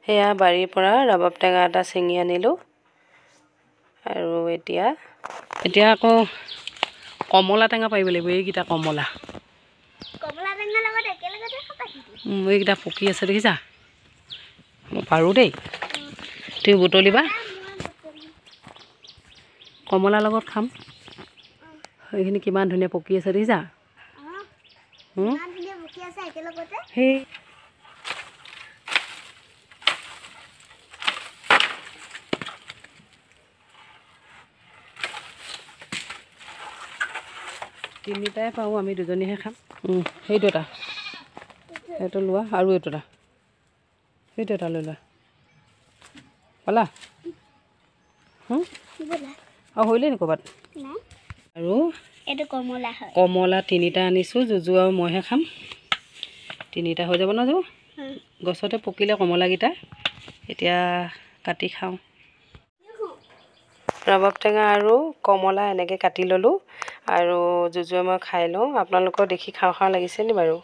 সেয়া বাৰীৰ পৰা ৰবাব টেঙা এটা ছিঙি আনিলোঁ আৰু এতিয়া আকৌ কমলা টেঙা পাৰিব লাগিব। এইকেইটা কমলা টেঙা লগত একেলগতে খাবা। এইকেইটা পকি আছে দেখিছা? মই পাৰোঁ দেই, তুমি বুটলিবা। কমলাৰ লগত খাম। সেইখিনি কিমান ধুনীয়া পকি আছে দেখিছা? সেই তিনিটাই পাওঁ, আমি দুজনীহে খাম। সেইটো এটা, সেইটো লোৱা, আৰু এইটো এটা, সেইটো এটা লৈ লোৱা। পালা? আৰু হৈলে নি ক'ৰবাত? আৰু এইটো কমলা হয়। কমলা তিনিটা আনিছোঁ, জুজু আৰু মইহে খাম। তিনিটা হৈ যাব ন যাব? গছতে পকিলে কমলাকেইটা, এতিয়া কাটি খাওঁ। ৰবাব টেঙা আৰু কমলা এনেকৈ কাটি ল'লোঁ আৰু জুজুৱে মই খাই লওঁ। আপোনালোকৰ দেখি খাওঁ খাওঁ লাগিছে নি বাৰু?